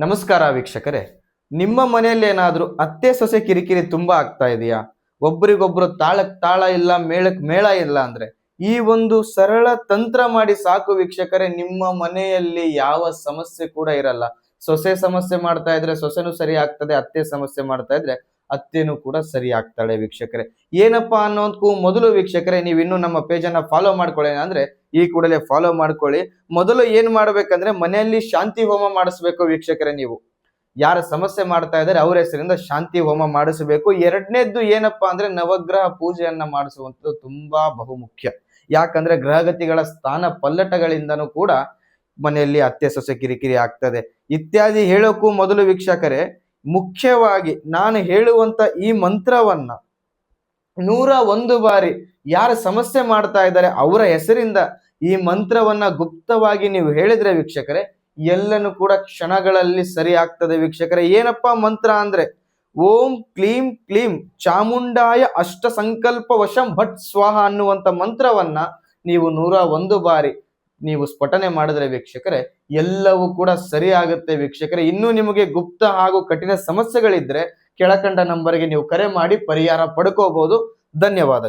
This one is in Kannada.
ನಮಸ್ಕಾರ ವೀಕ್ಷಕರೇ. ನಿಮ್ಮ ಮನೆಯಲ್ಲಿ ಏನಾದ್ರೂ ಅತ್ತೆ ಸೊಸೆ ಕಿರಿಕಿರಿ ತುಂಬಾ ಆಗ್ತಾ ಇದೆಯಾ? ಒಬ್ಬರಿಗೊಬ್ರು ತಾಳಕ್ ತಾಳ ಇಲ್ಲ, ಮೇಳಕ್ ಮೇಳ ಇಲ್ಲ ಅಂದ್ರೆ ಈ ಒಂದು ಸರಳ ತಂತ್ರ ಮಾಡಿ ಸಾಕು ವೀಕ್ಷಕರೇ, ನಿಮ್ಮ ಮನೆಯಲ್ಲಿ ಯಾವ ಸಮಸ್ಯೆ ಕೂಡ ಇರಲ್ಲ. ಸೊಸೆ ಸಮಸ್ಯೆ ಮಾಡ್ತಾ ಇದ್ರೆ ಸೊಸೆನೂ ಸರಿ ಆಗ್ತದೆ, ಅತ್ತೆ ಸಮಸ್ಯೆ ಮಾಡ್ತಾ ಇದ್ರೆ ಅತ್ತೆನೂ ಕೂಡ ಸರಿ ಆಗ್ತಾಳೆ ವೀಕ್ಷಕರೇ. ಏನಪ್ಪಾ ಅನ್ನೋದಕ್ಕೂ ಮೊದಲು ವೀಕ್ಷಕರೇ, ನೀವು ಇನ್ನೂ ನಮ್ಮ ಪೇಜ್ ಅನ್ನ ಫಾಲೋ ಮಾಡ್ಕೊಳ್ಳಿ ಅಂದ್ರೆ ಈ ಕೂಡಲೇ ಫಾಲೋ ಮಾಡ್ಕೊಳ್ಳಿ. ಮೊದಲು ಏನ್ ಮಾಡ್ಬೇಕಂದ್ರೆ ಮನೆಯಲ್ಲಿ ಶಾಂತಿ ಹೋಮ ಮಾಡಿಸ್ಬೇಕು ವೀಕ್ಷಕರೇ. ನೀವು ಯಾರ ಸಮಸ್ಯೆ ಮಾಡ್ತಾ ಇದ್ದಾರೆ ಅವ್ರ ಹೆಸರಿಂದ ಶಾಂತಿ ಹೋಮ ಮಾಡಿಸಬೇಕು. ಎರಡನೇದ್ದು ಏನಪ್ಪಾ ಅಂದ್ರೆ ನವಗ್ರಹ ಪೂಜೆಯನ್ನ ಮಾಡಿಸುವಂಥದ್ದು ತುಂಬಾ ಬಹುಮುಖ್ಯ. ಯಾಕಂದ್ರೆ ಗ್ರಹಗತಿಗಳ ಸ್ಥಾನ ಪಲ್ಲಟಗಳಿಂದನೂ ಕೂಡ ಮನೆಯಲ್ಲಿ ಅತ್ತೆ ಸೊಸೆ ಕಿರಿಕಿರಿ ಆಗ್ತದೆ ಇತ್ಯಾದಿ. ಹೇಳೋಕ್ಕೂ ಮೊದಲು ವೀಕ್ಷಕರೇ, ಮುಖ್ಯವಾಗಿ ನಾನು ಹೇಳುವಂತ ಈ ಮಂತ್ರವನ್ನ 101 ಬಾರಿ ಯಾರ ಸಮಸ್ಯೆ ಮಾಡ್ತಾ ಇದ್ದಾರೆ ಅವರ ಹೆಸರಿಂದ ಈ ಮಂತ್ರವನ್ನ ಗುಪ್ತವಾಗಿ ನೀವು ಹೇಳಿದ್ರೆ ವೀಕ್ಷಕರೇ, ಎಲ್ಲನೂ ಕೂಡ ಕ್ಷಣಗಳಲ್ಲಿ ಸರಿ ಆಗ್ತದೆ ವೀಕ್ಷಕರೇ. ಏನಪ್ಪಾ ಮಂತ್ರ ಅಂದ್ರೆ ಓಂ ಕ್ಲೀಂ ಕ್ಲೀಂ ಚಾಮುಂಡಾಯ ಅಷ್ಟ ಸಂಕಲ್ಪ ವಶಂ ಭಟ್ ಸ್ವಾಹ ಅನ್ನುವಂತ ಮಂತ್ರವನ್ನ ನೀವು 101 ಬಾರಿ ನೀವು ಸ್ಫಟನೆ ಮಾಡಿದ್ರೆ ವೀಕ್ಷಕರೇ, ಎಲ್ಲವೂ ಕೂಡ ಸರಿ ಆಗುತ್ತೆ ವೀಕ್ಷಕರೇ. ಇನ್ನೂ ನಿಮಗೆ ಗುಪ್ತ ಹಾಗೂ ಕಠಿಣ ಸಮಸ್ಯೆಗಳಿದ್ರೆ ಕೆಳಕಂಡ ನಂಬರ್ಗೆ ನೀವು ಕರೆ ಮಾಡಿ ಪರಿಹಾರ ಪಡ್ಕೋಬಹುದು. ಧನ್ಯವಾದ.